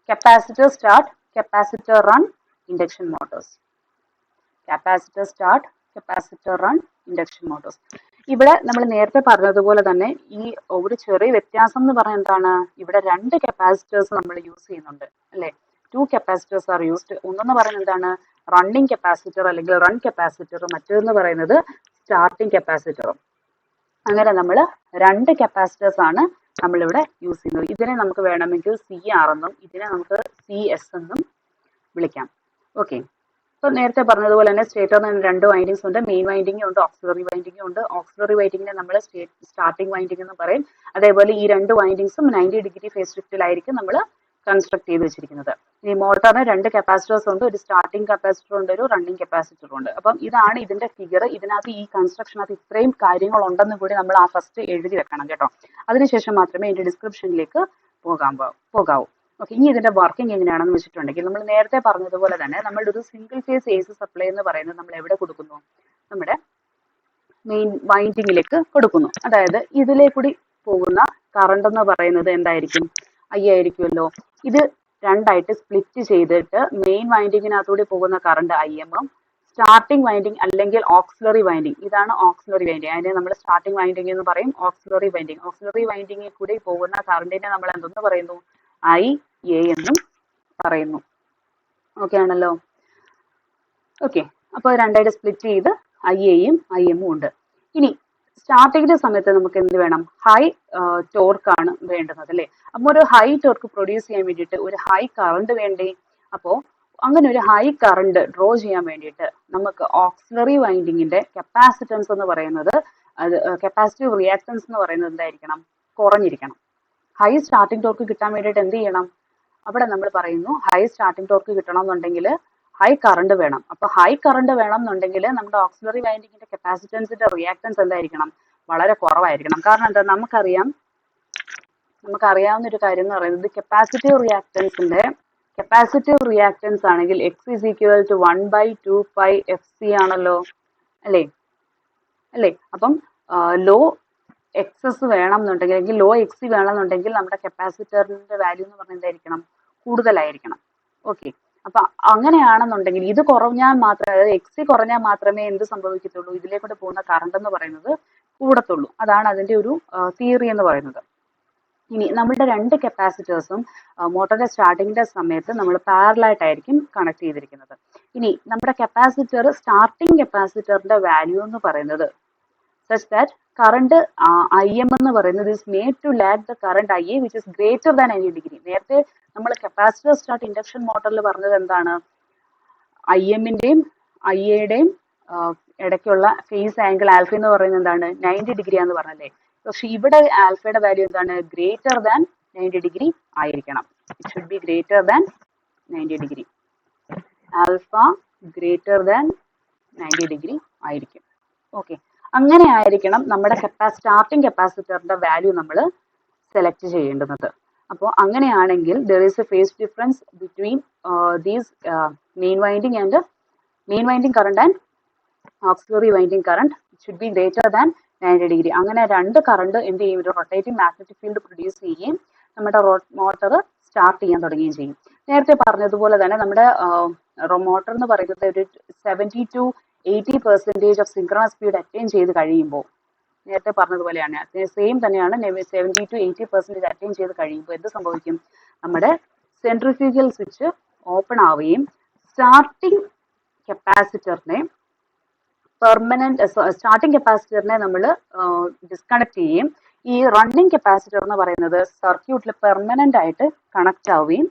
Capacitor start, capacitor run, induction motors. Capacitor start, capacitor run, induction motors. ഇവിടെ നമ്മൾ നേരത്തെ പറഞ്ഞതുപോലെ തന്നെ ഈ ഒരു ചെറിയ വ്യത്യാസം എന്ന് പറയുന്നത് എന്താണ്, ഇവിടെ രണ്ട് കപ്പാസിറ്റേഴ്സ് നമ്മൾ യൂസ് ചെയ്യുന്നുണ്ട് അല്ലെ. 2 കപ്പാസിറ്റേഴ്സ് ആർ യൂസ്ഡ്. ഒന്നെന്ന് പറയുന്നത് എന്താണ്, റണ്ണിങ് കപ്പാസിറ്റർ അല്ലെങ്കിൽ റൺ കപ്പാസിറ്റർ, മറ്റൊന്ന് പറയുന്നത് സ്റ്റാർട്ടിങ് കപ്പാസിറ്ററും. അങ്ങനെ നമ്മൾ രണ്ട് കപ്പാസിറ്റേഴ്സ് ആണ് നമ്മളിവിടെ യൂസ് ചെയ്യുന്നത്. ഇതിനെ നമുക്ക് വേണമെങ്കിൽ CR എന്നും ഇതിനെ നമുക്ക് CS എന്നും വിളിക്കാം. ഓക്കെ, ഇപ്പൊ നേരത്തെ പറഞ്ഞതുപോലെ തന്നെ സ്റ്റേറ്ററിന് രണ്ട് വൈൻഡിങ്സ് ഉണ്ട്. മെയിൻ വൈൻഡിങ്ങും ഉണ്ട്, ഓക്സിലറി വൈൻഡിങ്ങും ഉണ്ട്. ഓക്സിലറി വൈൻഡിങ്ങിനെ നമ്മൾ സ്റ്റാർട്ടിംഗ് വൈൻഡിങ് എന്ന് പറയും. അതേപോലെ ഈ രണ്ട് വൈൻഡിങ്സും 90 ഡിഗ്രി ഫേസ് ഷിഫ്റ്റിലായിരിക്കും നമ്മൾ കൺസ്ട്രക്ട് ചെയ്ത് വെച്ചിരിക്കുന്നത്. ഈ മോട്ടറിന് രണ്ട് കപ്പാസിറ്റേഴ്സ് ഉണ്ട്, ഒരു സ്റ്റാർട്ടിംഗ് കപ്പാസിറ്റർ ഉണ്ട്, ഒരു റണ്ണിങ് കപ്പാസിറ്റർ ഉണ്ട്. അപ്പം ഇതാണ് ഇതിന്റെ ഫിഗർ. ഇതിനകത്ത് ഈ കൺസ്ട്രക്ഷനകത്ത് ഇത്രയും കാര്യങ്ങൾ ഉണ്ടെന്ന് കൂടി നമ്മൾ ആ ഫസ്റ്റ് എഴുതി വെക്കണം കേട്ടോ. അതിനുശേഷം മാത്രമേ ഇതിന്റെ ഡിസ്ക്രിപ്ഷനിലേക്ക് പോകാവൂ. ഓക്കെ, ഇനി ഇതിന്റെ വർക്കിംഗ് എങ്ങനെയാണെന്ന് വെച്ചിട്ടുണ്ടെങ്കിൽ നമ്മൾ നേരത്തെ പറഞ്ഞതുപോലെ തന്നെ നമ്മളുടെ ഒരു സിംഗിൾ ഫേസ് AC സപ്ലൈ എന്ന് പറയുന്നത് നമ്മൾ എവിടെ കൊടുക്കുന്നു, നമ്മുടെ മെയിൻ വൈൻഡിങ്ങിലേക്ക് കൊടുക്കുന്നു. അതായത് ഇതിലേക്കൂടി പോകുന്ന കറണ്ട് എന്ന് പറയുന്നത് എന്തായിരിക്കും, I ആയിരിക്കുമല്ലോ. ഇത് രണ്ടായിട്ട് സ്പ്ലിറ്റ് ചെയ്തിട്ട് മെയിൻ വൈൻഡിങ്ങിനകത്തൂടി പോകുന്ന കറണ്ട് IM, സ്റ്റാർട്ടിംഗ് വൈൻഡിങ് അല്ലെങ്കിൽ ഓക്സിലറി വൈൻഡിങ്, ഇതാണ് ഓക്സിലറി വൈൻഡിങ്. അതിനെ നമ്മൾ സ്റ്റാർട്ടിംഗ് വൈൻഡിങ് എന്ന് പറയും, ഓക്സിലറി വൈൻഡിങ്. ഓക്സിലറി വൈൻഡിങ്ങിൽ കൂടി പോകുന്ന കറണ്ടിനെ നമ്മൾ എന്തെന്ന് പറയുന്നു, IA എന്നും പറയുന്നു. ഓക്കെ ആണല്ലോ. ഓക്കെ, അപ്പോൾ രണ്ടായിട്ട് സ്പ്ലിറ്റ് ചെയ്ത് IAയും IM ഉണ്ട്. ഇനി സ്റ്റാർട്ടിങ്ങിന്റെ സമയത്ത് നമുക്ക് എന്ത് വേണം, ഹൈ ടോർക്ക് ആണ് വേണ്ടുന്നത് അല്ലേ. അപ്പോൾ ഒരു ഹൈ ടോർക്ക് പ്രൊഡ്യൂസ് ചെയ്യാൻ വേണ്ടിയിട്ട് ഒരു ഹൈ കറണ്ട് വേണ്ടേ. അപ്പോൾ അങ്ങനെ ഒരു ഹൈ കറണ്ട് ഡ്രോ ചെയ്യാൻ വേണ്ടിയിട്ട് നമുക്ക് ഓക്സിലറി വൈൻഡിങ്ങിന്റെ കപ്പാസിറ്റൻസ് എന്ന് പറയുന്നത്, അത് കപ്പാസിറ്റീവ് റിയാക്ടൻസ് എന്ന് പറയുന്നത് എന്തായിരിക്കണം, കുറഞ്ഞിരിക്കണം. ഹൈ സ്റ്റാർട്ടിംഗ് ടോർക്ക് കിട്ടാൻ വേണ്ടിയിട്ട് എന്ത് ചെയ്യണം, അവിടെ നമ്മൾ പറയുന്നു ഹൈ സ്റ്റാർട്ടിംഗ് ടോർക്ക് കിട്ടണമെന്നുണ്ടെങ്കിൽ ഹൈ കറണ്ട് വേണം. അപ്പൊ ഹൈ കറണ്ട് വേണം എന്നുണ്ടെങ്കിൽ നമ്മുടെ ഓക്സിലറി വൈൻഡിങ്ങിന്റെ കപ്പാസിറ്റൻസിന്റെ റിയാക്ടൻസ് എന്തായിരിക്കണം, വളരെ കുറവായിരിക്കണം. കാരണം എന്താ, നമുക്കറിയാവുന്ന ഒരു കാര്യം എന്ന് പറയുന്നത് കപ്പാസിറ്റീവ് റിയാക്ടൻസ് ആണെങ്കിൽ X is equal to 1/2 pi FC ആണല്ലോ അല്ലേ. അപ്പം ലോ എക്സസ് വേണം എന്നുണ്ടെങ്കിൽ അല്ലെങ്കിൽ ലോ XC വേണം എന്നുണ്ടെങ്കിൽ നമ്മുടെ കപ്പാസിറ്ററിന്റെ വാല്യൂ എന്ന് പറയുന്നത് എന്തായിരിക്കണം, കൂടുതലായിരിക്കണം. ഓക്കെ, അപ്പൊ അങ്ങനെയാണെന്നുണ്ടെങ്കിൽ ഇത് കുറഞ്ഞാൽ മാത്രമേ, അതായത് XC കുറഞ്ഞാൽ മാത്രമേ എന്ത് സംഭവിക്കത്തുള്ളൂ, ഇതിലേക്കൂടെ പോകുന്ന കറണ്ട് എന്ന് പറയുന്നത് കൂടത്തുള്ളൂ. അതാണ് അതിന്റെ ഒരു തിയറി എന്ന് പറയുന്നത്. ഇനി നമ്മളുടെ രണ്ട് കപ്പാസിറ്റേഴ്സും മോട്ടറിന്റെ സ്റ്റാർട്ടിങ്ങിന്റെ സമയത്ത് നമ്മൾ പാരലായിട്ടായിരിക്കും കണക്ട് ചെയ്തിരിക്കുന്നത്. ഇനി നമ്മുടെ കപ്പാസിറ്റർ, സ്റ്റാർട്ടിംഗ് കപ്പാസിറ്ററിന്റെ വാല്യൂ എന്ന് പറയുന്നത് such that current IM എന്ന് പറയുന്നത് is made to lag the current IA which is greater than 90 degree. നേരത്തെ നമ്മൾ കപ്പാസിറ്റർ സ്റ്റാർട്ട് ഇൻഡക്ഷൻ മോട്ടറിൽ പറഞ്ഞത് എന്താണ്, IM-ന്റെയും IA-യുടെയും ഇടയ്ക്കുള്ള ഫേസ് ആംഗിൾ ആൽഫ എന്ന് പറയുന്നത് എന്താണ്, 90 ഡിഗ്രി ആണെന്ന് പറഞ്ഞല്ലേ. പക്ഷെ ഇവിടെ ആൽഫയുടെ വാല്യൂ എന്താണ്, ഗ്രേറ്റർ ദാൻ 90 ഡിഗ്രി ആയിരിക്കണം. It should be greater than 90 degree. Alpha greater than 90 degree ആയിരിക്കും. ഓക്കെ, അങ്ങനെ ആയിരിക്കണം നമ്മുടെ സ്റ്റാർട്ടിംഗ് കപ്പാസിറ്ററിന്റെ വാല്യൂ നമ്മൾ സെലക്ട് ചെയ്യേണ്ടുന്നത്. അപ്പോൾ അങ്ങനെയാണെങ്കിൽ there is a phase difference between these main winding current and auxiliary winding current. It should be greater than 90 degree. അങ്ങനെ രണ്ട് കറണ്ട് എന്ത് ചെയ്യും, ഒരു റൊട്ടേറ്റിംഗ് മാഗ്നറ്റിക് ഫീൽഡ് പ്രൊഡ്യൂസ് ചെയ്യുകയും നമ്മുടെ മോട്ടർ സ്റ്റാർട്ട് ചെയ്യാൻ തുടങ്ങുകയും ചെയ്യും. നേരത്തെ പറഞ്ഞതുപോലെ തന്നെ നമ്മുടെ മോട്ടർ എന്ന് പറയുന്നത് ഒരു 70 to 80% of synchronous speed attain ചെയ്ത് കഴിയുമ്പോൾ, നേരത്തെ പറഞ്ഞതുപോലെയാണ് സെയിം തന്നെയാണ്, 70 to 80% അറ്റൈൻ ചെയ്ത് കഴിയുമ്പോൾ എന്ത് സംഭവിക്കും, നമ്മുടെ സെൻട്രിഫ്യൂഗൽ സ്വിച്ച് ഓപ്പൺ ആവുകയും സ്റ്റാർട്ടിംഗ് കപ്പാസിറ്ററിനെ നമ്മൾ ഡിസ്കണക്ട് ചെയ്യുകയും ഈ റണ്ണിങ് കപ്പാസിറ്റർ എന്ന് പറയുന്നത് സർക്യൂട്ടിൽ പെർമനന്റ് ആയിട്ട് കണക്ട് ആവുകയും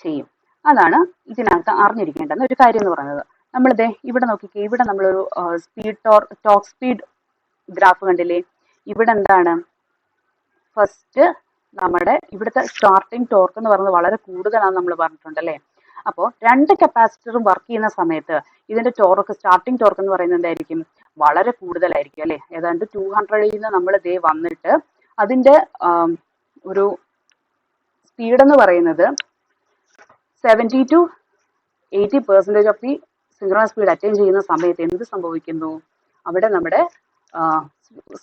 ചെയ്യും. അതാണ് ഇതിനകത്ത് അറിഞ്ഞിരിക്കേണ്ടുന്ന ഒരു കാര്യം എന്ന് പറയുന്നത്. നമ്മളിതേ ഇവിടെ നോക്കിക്കേ, ഇവിടെ നമ്മളൊരു ടോർക്ക് സ്പീഡ് ഗ്രാഫ് കണ്ടില്ലേ. ഇവിടെ എന്താണ്, ഫസ്റ്റ് നമ്മുടെ ഇവിടുത്തെ സ്റ്റാർട്ടിംഗ് ടോർക്ക് എന്ന് പറയുന്നത് വളരെ കൂടുതലാണെന്ന് നമ്മൾ പറഞ്ഞിട്ടുണ്ടല്ലേ. അപ്പോൾ രണ്ട് കപ്പാസിറ്ററും വർക്ക് ചെയ്യുന്ന സമയത്ത് ഇതിന്റെ സ്റ്റാർട്ടിംഗ് ടോർക്ക് എന്ന് പറയുന്നത് എന്തായിരിക്കും, വളരെ കൂടുതലായിരിക്കും അല്ലെ. ഏതാണ്ട് 200 നിന്ന് നമ്മൾ ഇതേ വന്നിട്ട് അതിന്റെ ഒരു സ്പീഡ് എന്ന് പറയുന്നത് 70 to 80% of the synchronous speed attain ചെയ്യുന്ന സമയത്ത് എന്ത് സംഭവിക്കുന്നു, അവിടെ നമ്മുടെ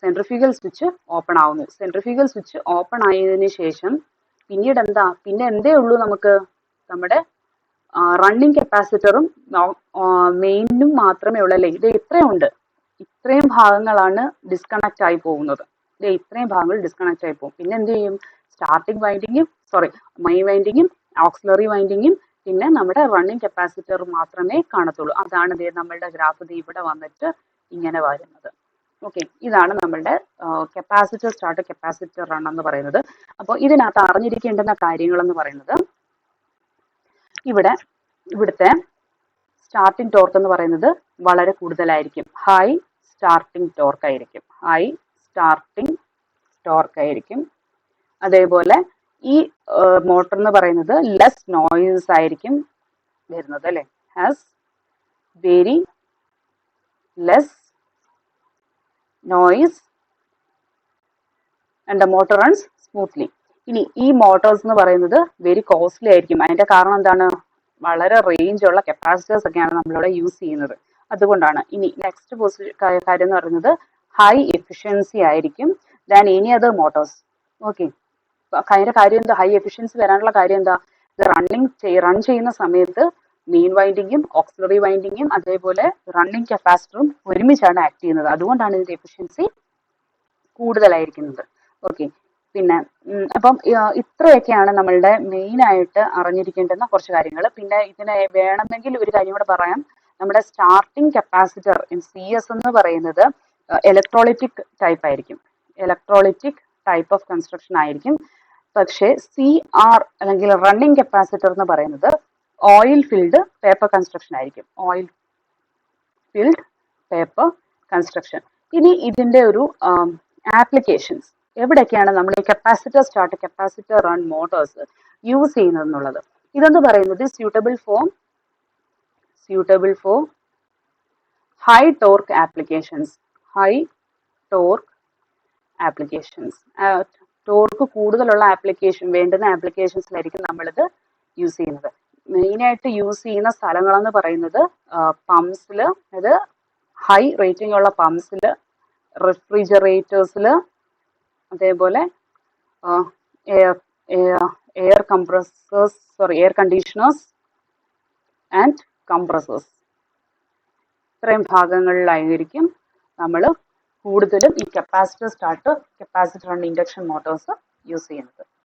സെൻട്രിഫ്യൂഗൽ സ്വിച്ച് ഓപ്പൺ ആവുന്നു. സെൻട്രിഫ്യൂഗൽ സ്വിച്ച് ഓപ്പൺ ആയതിനു ശേഷം പിന്നീട് പിന്നെ എന്തേ ഉള്ളൂ, നമുക്ക് നമ്മുടെ റണ്ണിങ് കപ്പാസിറ്ററും മെയിനും മാത്രമേ ഉള്ളല്ലേ. ഇത് ഇത്രയും ഭാഗങ്ങളാണ് ഡിസ്കണക്ട് ആയി പോകുന്നത്. ഇത്രയും ഭാഗങ്ങൾ ഡിസ്കണക്ട് ആയി പോകും. പിന്നെ എന്ത് ചെയ്യും? സ്റ്റാർട്ടിംഗ് വൈൻഡിങ്ങും മെയിൻ വൈൻഡിങ്ങും ഓക്സിലറി വൈൻഡിങ്ങും പിന്നെ നമ്മുടെ റണ്ണിങ് കപ്പാസിറ്റർ മാത്രമേ കാണത്തുള്ളൂ. അതാണ് നമ്മളുടെ ഗ്രാഫ് ഇവിടെ വന്നിട്ട് ഇങ്ങനെ വരുന്നത്. ഓക്കെ, ഇതാണ് നമ്മളുടെ കപ്പാസിറ്റർ സ്റ്റാർട്ട് കപ്പാസിറ്റർ റൺ എന്ന് പറയുന്നത്. അപ്പോൾ ഇതിനകത്ത് അറിഞ്ഞിരിക്കേണ്ടുന്ന കാര്യങ്ങൾ എന്ന് പറയുന്നത്, ഇവിടുത്തെ സ്റ്റാർട്ടിംഗ് ടോർക്ക് എന്ന് പറയുന്നത് വളരെ കൂടുതലായിരിക്കും. ഹൈ സ്റ്റാർട്ടിംഗ് ടോർക്ക് ആയിരിക്കും. അതേപോലെ ഈ മോട്ടർ എന്ന് പറയുന്നത് ലെസ് നോയിസ് ആയിരിക്കും വരുന്നത് അല്ലെ. Has very less noise and the motor runs smoothly. ഇനി ഈ മോട്ടോഴ്സ് എന്ന് പറയുന്നത് വെരി കോസ്റ്റ്ലി ആയിരിക്കും. അതിന്റെ കാരണം എന്താണ്? വളരെ റേഞ്ച് ഉള്ള കപ്പാസിറ്റേഴ്സ് ഒക്കെയാണ് നമ്മളിവിടെ യൂസ് ചെയ്യുന്നത്. അതുകൊണ്ടാണ്. ഇനി നെക്സ്റ്റ് കാര്യം എന്ന് പറയുന്നത് ഹൈ എഫിഷ്യൻസി ആയിരിക്കും than any other Motors. Okay, അതിന്റെ കാര്യം എന്താ? ഹൈ എഫിഷ്യൻസി വരാനുള്ള കാര്യം എന്താ? ഇത് റൺ ചെയ്യുന്ന സമയത്ത് മെയിൻ വൈൻഡിങ്ങും ഓക്സിലറി വൈൻഡിങ്ങും അതേപോലെ റണ്ണിങ് കപ്പാസിറ്ററും ഒരുമിച്ചാണ് ആക്ട് ചെയ്യുന്നത്. അതുകൊണ്ടാണ് ഇതിന്റെ എഫിഷ്യൻസി കൂടുതലായിരിക്കുന്നത്. ഓക്കെ, പിന്നെ അപ്പം ഇത്രയൊക്കെയാണ് നമ്മളുടെ മെയിൻ ആയിട്ട് അറിഞ്ഞിരിക്കേണ്ടുന്ന കുറച്ച് കാര്യങ്ങൾ. പിന്നെ ഇതിനെ വേണമെങ്കിൽ ഒരു കാര്യം കൂടെ പറയാം. നമ്മുടെ സ്റ്റാർട്ടിംഗ് കപ്പാസിറ്റർ CS എന്ന് പറയുന്നത് ഇലക്ട്രോളിറ്റിക് ടൈപ്പ് ആയിരിക്കും. ഇലക്ട്രോളിറ്റിക് ടൈപ്പ് ഓഫ് കൺസ്ട്രക്ഷൻ ആയിരിക്കും. പക്ഷേ CR അല്ലെങ്കിൽ റണ്ണിങ് കപ്പാസിറ്റർ എന്ന് പറയുന്നത് ഓയിൽ ഫിൽഡ് പേപ്പർ കൺസ്ട്രക്ഷൻ ആയിരിക്കും. Oil filled paper construction. ഇനി ഇതിന്റെ ഒരു ആപ്ലിക്കേഷൻസ് എവിടെയൊക്കെയാണ് നമ്മൾ ഈ capacitor start capacitor run Motors use ചെയ്യുന്നത് എന്നുള്ളത്. ഇതെന്ന് പറയുന്നത് suitable for high torque applications. Torque കൂടുതലുള്ള വേണ്ടുന്ന ആപ്ലിക്കേഷൻസിലായിരിക്കും നമ്മളിത് യൂസ് ചെയ്യുന്നത്. മെയിനായിട്ട് യൂസ് ചെയ്യുന്ന സ്ഥലങ്ങളെന്ന് പറയുന്നത് പമ്പ്സിൽ, അതായത് ഹൈ റേറ്റിംഗ് ഉള്ള പമ്പ്സിൽ, റെഫ്രിജറേറ്റേഴ്സിൽ, അതേപോലെ എയർ കണ്ടീഷണേഴ്സ് ആൻഡ് കംപ്രസേഴ്സ്. ഇത്രയും ഭാഗങ്ങളിലായിരിക്കും നമ്മൾ കൂടുതലും ഈ capacitor start capacitor run induction Motors use ചെയ്യുന്നത്.